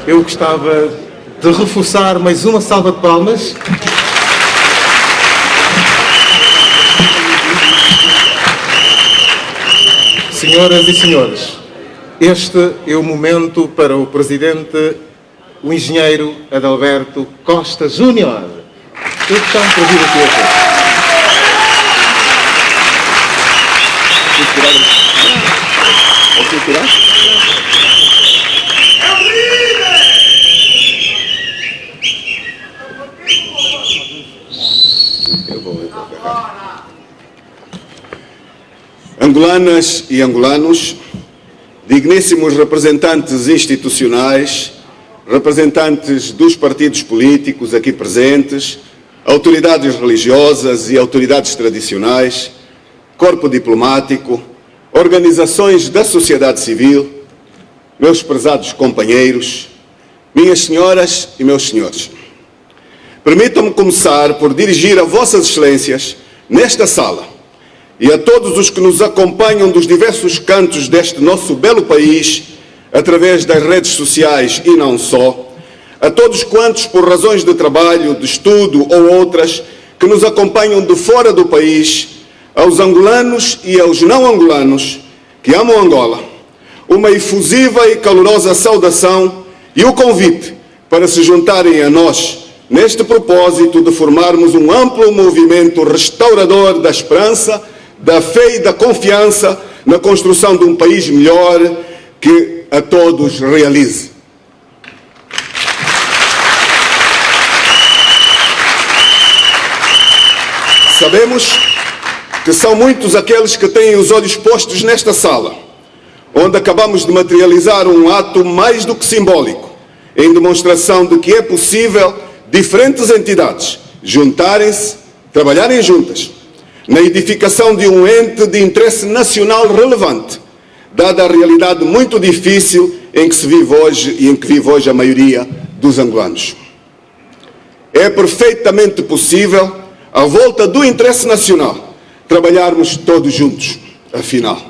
Eu gostava de reforçar mais uma salva de palmas. Senhoras e senhores, este é o momento para o Presidente, o Engenheiro Adalberto Costa Júnior. Todos estão para vir aqui a Angolanas e angolanos, digníssimos representantes institucionais, representantes dos partidos políticos aqui presentes, autoridades religiosas e autoridades tradicionais, corpo diplomático, organizações da sociedade civil, meus prezados companheiros, minhas senhoras e meus senhores. Permitam-me começar por dirigir a vossas excelências, nesta sala, e a todos os que nos acompanham dos diversos cantos deste nosso belo país, através das redes sociais e não só, a todos quantos, por razões de trabalho, de estudo ou outras, que nos acompanham de fora do país, aos angolanos e aos não angolanos que amam Angola, uma efusiva e calorosa saudação e o convite para se juntarem a nós neste propósito de formarmos um amplo movimento restaurador da esperança, da fé e da confiança na construção de um país melhor que a todos realize. Sabemos que são muitos aqueles que têm os olhos postos nesta sala, onde acabamos de materializar um ato mais do que simbólico, em demonstração de que é possível diferentes entidades juntarem-se, trabalharem juntas, na edificação de um ente de interesse nacional relevante, dada a realidade muito difícil em que se vive hoje e em que vive hoje a maioria dos angolanos. É perfeitamente possível, à volta do interesse nacional, trabalharmos todos juntos, afinal.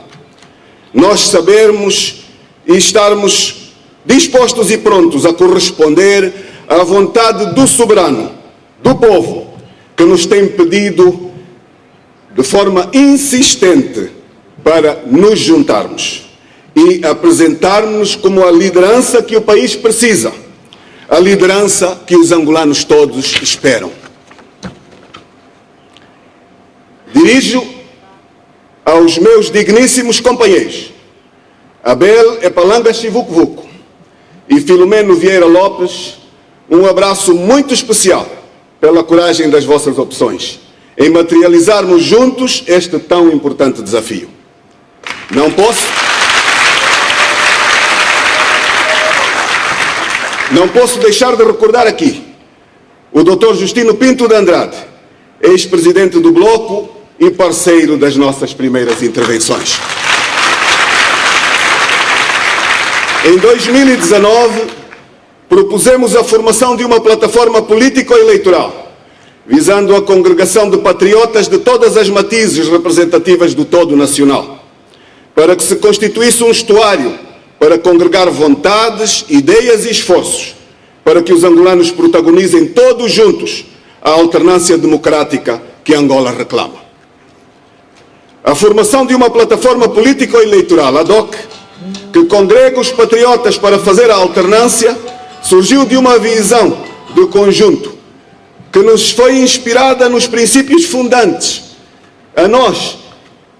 Nós sabermos e estarmos dispostos e prontos a corresponder à vontade do soberano, do povo, que nos tem pedido de forma insistente para nos juntarmos e apresentarmos como a liderança que o país precisa, a liderança que os angolanos todos esperam. Dirijo aos meus digníssimos companheiros, Abel Epalanga Chivuco e Filomeno Vieira Lopes, um abraço muito especial pela coragem das vossas opções, em materializarmos juntos este tão importante desafio. Não posso deixar de recordar aqui o Dr. Justino Pinto de Andrade, ex-presidente do Bloco e parceiro das nossas primeiras intervenções. Em 2019, propusemos a formação de uma plataforma político-eleitoral, visando a congregação de patriotas de todas as matizes representativas do todo nacional, para que se constituísse um estuário para congregar vontades, ideias e esforços, para que os angolanos protagonizem todos juntos a alternância democrática que Angola reclama. A formação de uma plataforma político-eleitoral ad hoc, que congrega os patriotas para fazer a alternância, surgiu de uma visão de conjunto, que nos foi inspirada nos princípios fundantes, a nós,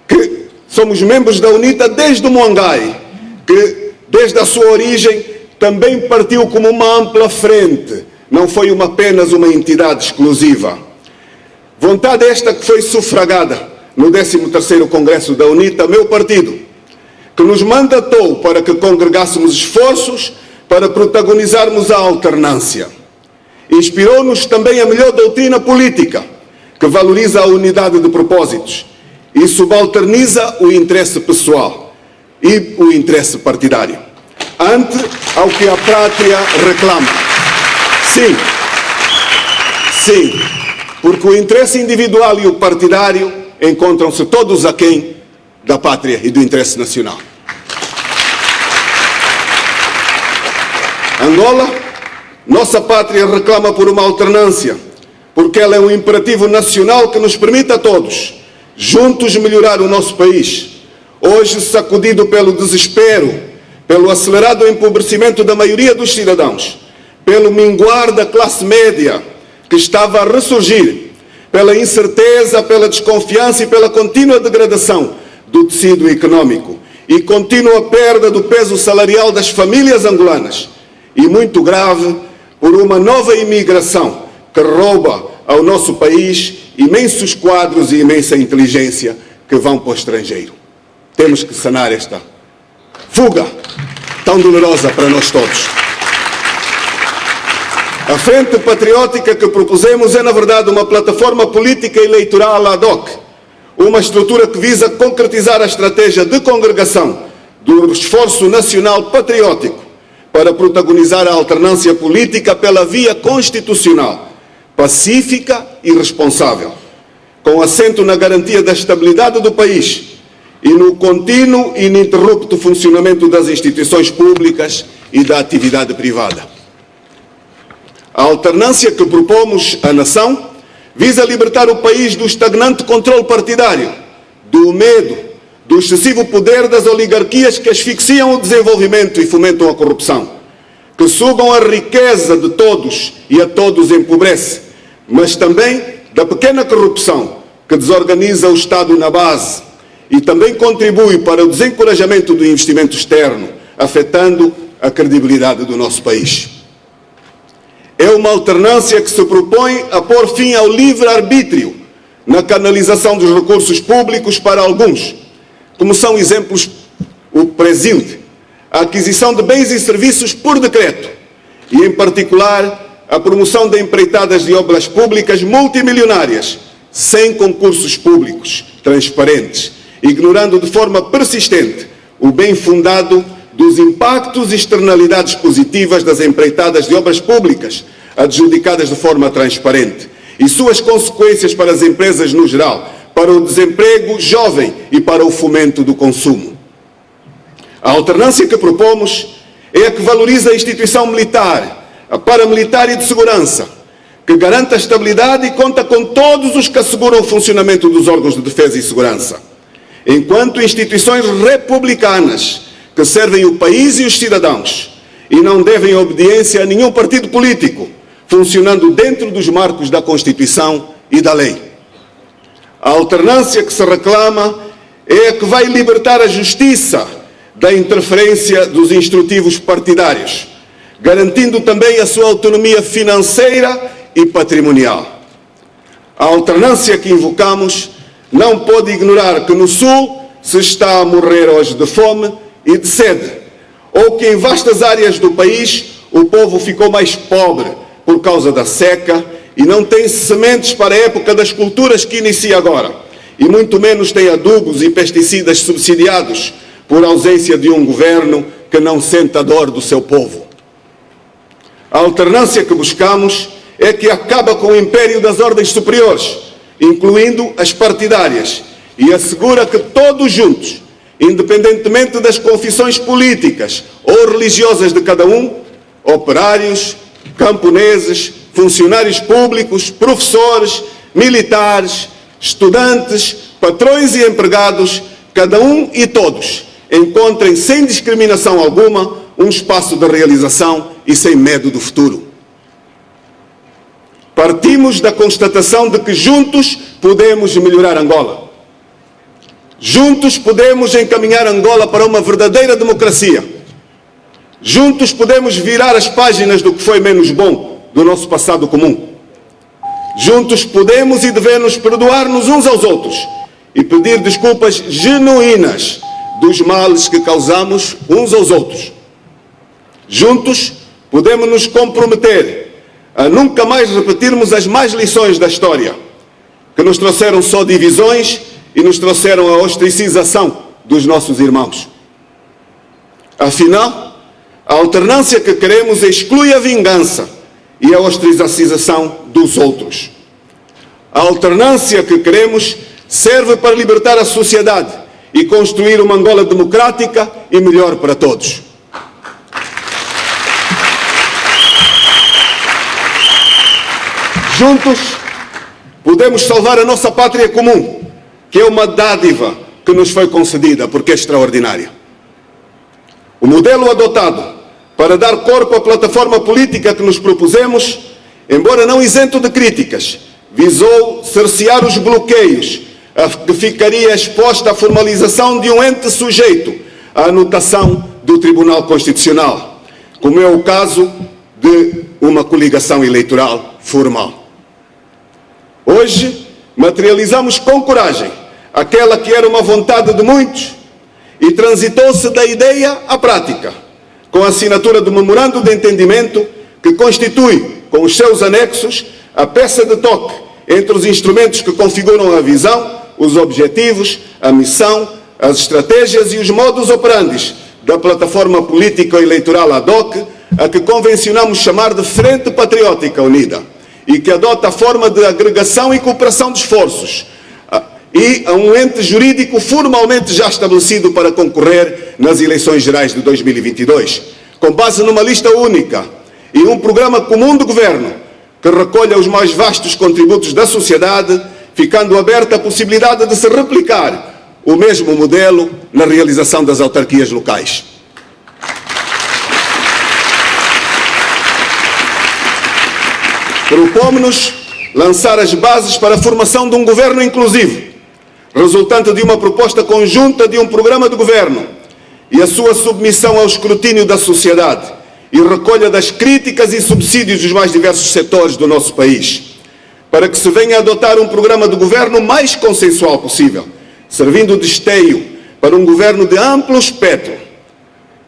que somos membros da UNITA desde o Moangai, que desde a sua origem também partiu como uma ampla frente, não foi apenas uma entidade exclusiva. Vontade esta que foi sufragada no 13º Congresso da UNITA, meu partido, que nos mandatou para que congregássemos esforços para protagonizarmos a alternância. Inspirou-nos também a melhor doutrina política, que valoriza a unidade de propósitos e subalterniza o interesse pessoal e o interesse partidário, ante ao que a pátria reclama. Sim, porque o interesse individual e o partidário encontram-se todos aquém da pátria e do interesse nacional. Angola, nossa pátria, reclama por uma alternância, porque ela é um imperativo nacional que nos permite a todos, juntos, melhorar o nosso país. Hoje, sacudido pelo desespero, pelo acelerado empobrecimento da maioria dos cidadãos, pelo minguar da classe média que estava a ressurgir, pela incerteza, pela desconfiança e pela contínua degradação do tecido econômico e contínua perda do peso salarial das famílias angolanas, e muito grave por uma nova imigração que rouba ao nosso país imensos quadros e imensa inteligência que vão para o estrangeiro. Temos que sanar esta fuga tão dolorosa para nós todos. A Frente Patriótica que propusemos é, na verdade, uma plataforma política eleitoral ad hoc, uma estrutura que visa concretizar a estratégia de congregação do esforço nacional patriótico para protagonizar a alternância política pela via constitucional, pacífica e responsável, com assento na garantia da estabilidade do país e no contínuo e ininterrupto funcionamento das instituições públicas e da atividade privada. A alternância que propomos à nação visa libertar o país do estagnante controle partidário, do medo, do excessivo poder das oligarquias que asfixiam o desenvolvimento e fomentam a corrupção, que sugam a riqueza de todos e a todos empobrece, mas também da pequena corrupção que desorganiza o Estado na base e também contribui para o desencorajamento do investimento externo, afetando a credibilidade do nosso país. É uma alternância que se propõe a pôr fim ao livre-arbítrio na canalização dos recursos públicos para alguns, como são exemplos o Presilde, a aquisição de bens e serviços por decreto e, em particular, a promoção de empreitadas de obras públicas multimilionárias, sem concursos públicos transparentes, ignorando de forma persistente o bem fundado dos impactos e externalidades positivas das empreitadas de obras públicas adjudicadas de forma transparente e suas consequências para as empresas no geral, para o desemprego jovem e para o fomento do consumo. A alternância que propomos é a que valoriza a instituição militar, a paramilitar e de segurança, que garanta a estabilidade e conta com todos os que asseguram o funcionamento dos órgãos de defesa e segurança, enquanto instituições republicanas que servem o país e os cidadãos e não devem obediência a nenhum partido político, funcionando dentro dos marcos da Constituição e da lei. A alternância que se reclama é a que vai libertar a justiça da interferência dos instrutivos partidários, garantindo também a sua autonomia financeira e patrimonial. A alternância que invocamos não pode ignorar que no Sul se está a morrer hoje de fome e de sede, ou que em vastas áreas do país o povo ficou mais pobre por causa da seca e não tem sementes para a época das culturas que inicia agora, e muito menos tem adubos e pesticidas subsidiados por ausência de um governo que não sente a dor do seu povo. A alternância que buscamos é que acaba com o império das ordens superiores, incluindo as partidárias, e assegura que todos juntos, independentemente das confissões políticas ou religiosas de cada um, operários, camponeses, funcionários públicos, professores, militares, estudantes, patrões e empregados, cada um e todos, encontrem sem discriminação alguma um espaço de realização e sem medo do futuro. Partimos da constatação de que juntos podemos melhorar Angola. Juntos podemos encaminhar Angola para uma verdadeira democracia. Juntos podemos virar as páginas do que foi menos bom do nosso passado comum. Juntos podemos e devemos perdoar-nos uns aos outros e pedir desculpas genuínas dos males que causamos uns aos outros. Juntos podemos nos comprometer a nunca mais repetirmos as más lições da história, que nos trouxeram só divisões e nos trouxeram a ostracização dos nossos irmãos. Afinal, a alternância que queremos exclui a vingança e a ostracização dos outros. A alternância que queremos serve para libertar a sociedade e construir uma Angola democrática e melhor para todos. Juntos, podemos salvar a nossa pátria comum, que é uma dádiva que nos foi concedida porque é extraordinária. O modelo adotado para dar corpo à plataforma política que nos propusemos, embora não isento de críticas, visou cercear os bloqueios a que ficaria exposta a formalização de um ente sujeito à anotação do Tribunal Constitucional, como é o caso de uma coligação eleitoral formal. Hoje, materializamos com coragem aquela que era uma vontade de muitos e transitou-se da ideia à prática, com a assinatura do memorando de entendimento que constitui, com os seus anexos, a peça de toque entre os instrumentos que configuram a visão, os objetivos, a missão, as estratégias e os modus operandi da plataforma político-eleitoral ad hoc, a que convencionamos chamar de Frente Patriótica Unida, e que adota a forma de agregação e cooperação de esforços, e a um ente jurídico formalmente já estabelecido para concorrer nas eleições gerais de 2022, com base numa lista única e um programa comum de governo que recolha os mais vastos contributos da sociedade, ficando aberta a possibilidade de se replicar o mesmo modelo na realização das autarquias locais. Propomos-nos lançar as bases para a formação de um governo inclusivo, resultante de uma proposta conjunta de um programa de governo e a sua submissão ao escrutínio da sociedade e recolha das críticas e subsídios dos mais diversos setores do nosso país, para que se venha a adotar um programa de governo mais consensual possível, servindo de esteio para um governo de amplo espectro,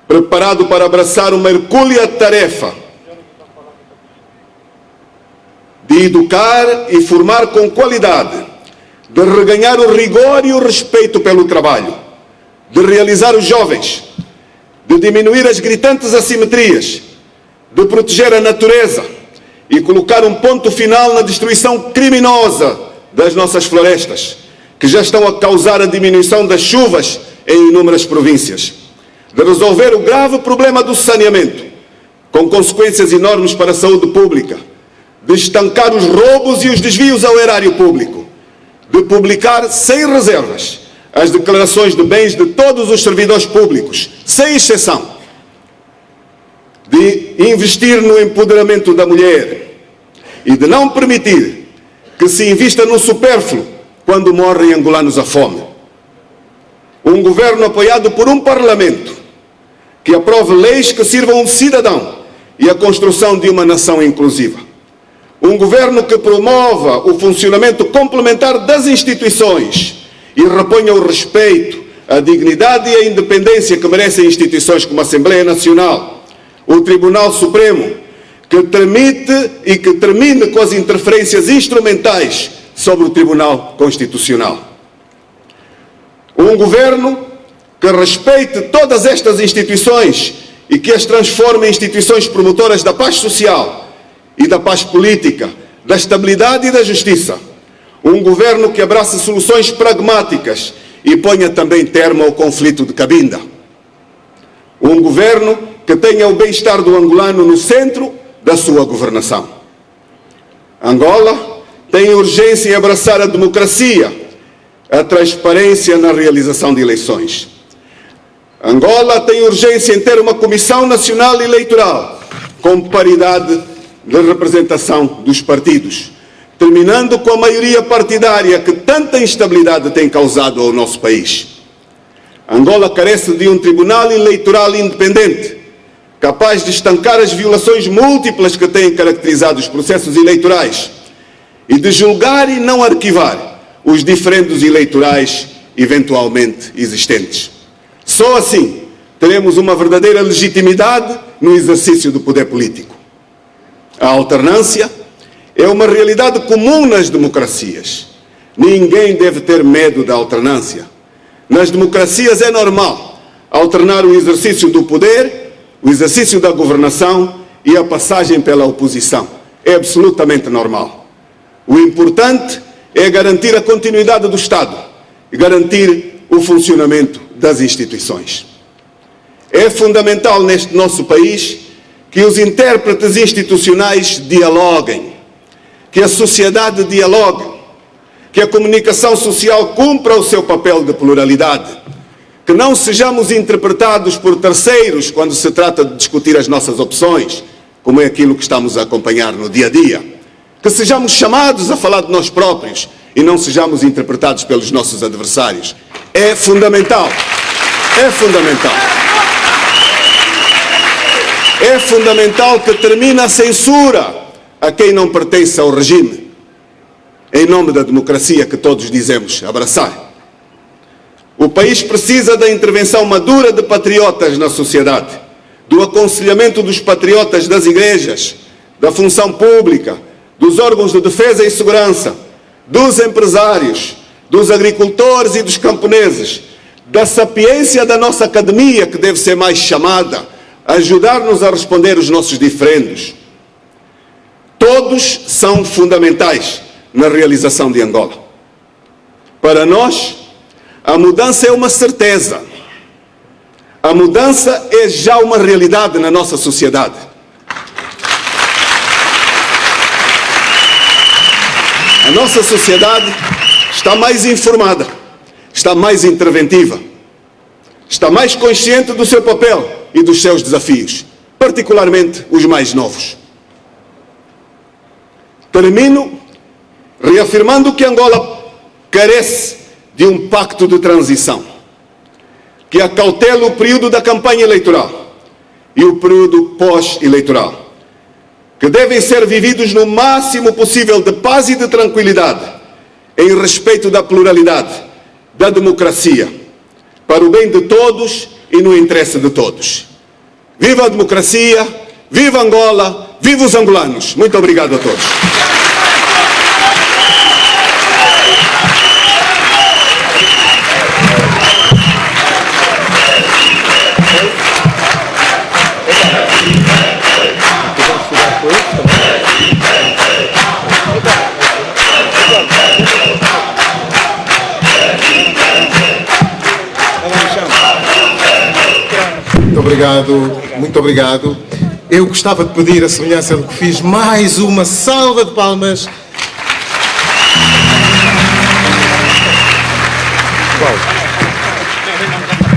preparado para abraçar uma hercúlea tarefa de educar e formar com qualidade, de reganhar o rigor e o respeito pelo trabalho, de realizar os jovens, de diminuir as gritantes assimetrias, de proteger a natureza e colocar um ponto final na destruição criminosa das nossas florestas, que já estão a causar a diminuição das chuvas em inúmeras províncias, de resolver o grave problema do saneamento, com consequências enormes para a saúde pública, de estancar os roubos e os desvios ao erário público, de publicar sem reservas as declarações de bens de todos os servidores públicos, sem exceção, de investir no empoderamento da mulher e de não permitir que se invista no supérfluo quando morrem angolanos à fome. Um governo apoiado por um parlamento que aprove leis que sirvam ao cidadão e a construção de uma nação inclusiva. Um governo que promova o funcionamento complementar das instituições e reponha o respeito, a dignidade e a independência que merecem instituições como a Assembleia Nacional, o Tribunal Supremo, que permite e que termine com as interferências instrumentais sobre o Tribunal Constitucional. Um governo que respeite todas estas instituições e que as transforme em instituições promotoras da paz social e da paz política, da estabilidade e da justiça. Um governo que abrace soluções pragmáticas e ponha também termo ao conflito de Cabinda. Um governo que tenha o bem-estar do angolano no centro da sua governação. Angola tem urgência em abraçar a democracia, a transparência na realização de eleições. Angola tem urgência em ter uma Comissão Nacional Eleitoral com paridade de representação dos partidos, terminando com a maioria partidária que tanta instabilidade tem causado ao nosso país. Angola carece de um tribunal eleitoral independente, capaz de estancar as violações múltiplas que têm caracterizado os processos eleitorais e de julgar e não arquivar os diferendos eleitorais eventualmente existentes. Só assim teremos uma verdadeira legitimidade no exercício do poder político. A alternância é uma realidade comum nas democracias. Ninguém deve ter medo da alternância. Nas democracias é normal alternar o exercício do poder, o exercício da governação e a passagem pela oposição. É absolutamente normal. O importante é garantir a continuidade do Estado e garantir o funcionamento das instituições. É fundamental neste nosso país que os intérpretes institucionais dialoguem, que a sociedade dialogue, que a comunicação social cumpra o seu papel de pluralidade, que não sejamos interpretados por terceiros quando se trata de discutir as nossas opções, como é aquilo que estamos a acompanhar no dia a dia, que sejamos chamados a falar de nós próprios e não sejamos interpretados pelos nossos adversários. É fundamental. É fundamental. É fundamental que termine a censura a quem não pertence ao regime, em nome da democracia que todos dizemos abraçar. O país precisa da intervenção madura de patriotas na sociedade, do aconselhamento dos patriotas das igrejas, da função pública, dos órgãos de defesa e segurança, dos empresários, dos agricultores e dos camponeses, da sapiência da nossa academia, que deve ser mais chamada a ajudar-nos a responder os nossos diferendos. Todos são fundamentais na realização de Angola. Para nós, a mudança é uma certeza. A mudança é já uma realidade na nossa sociedade. A nossa sociedade está mais informada, está mais interventiva, está mais consciente do seu papel e dos seus desafios, particularmente os mais novos. Termino reafirmando que Angola carece de um pacto de transição, que acautela o período da campanha eleitoral e o período pós-eleitoral, que devem ser vividos no máximo possível de paz e de tranquilidade, em respeito da pluralidade, da democracia, para o bem de todos e no interesse de todos. Viva a democracia, viva Angola, viva os angolanos. Muito obrigado a todos. Muito obrigado. Eu gostava de pedir, a semelhança do que fiz, mais uma salva de palmas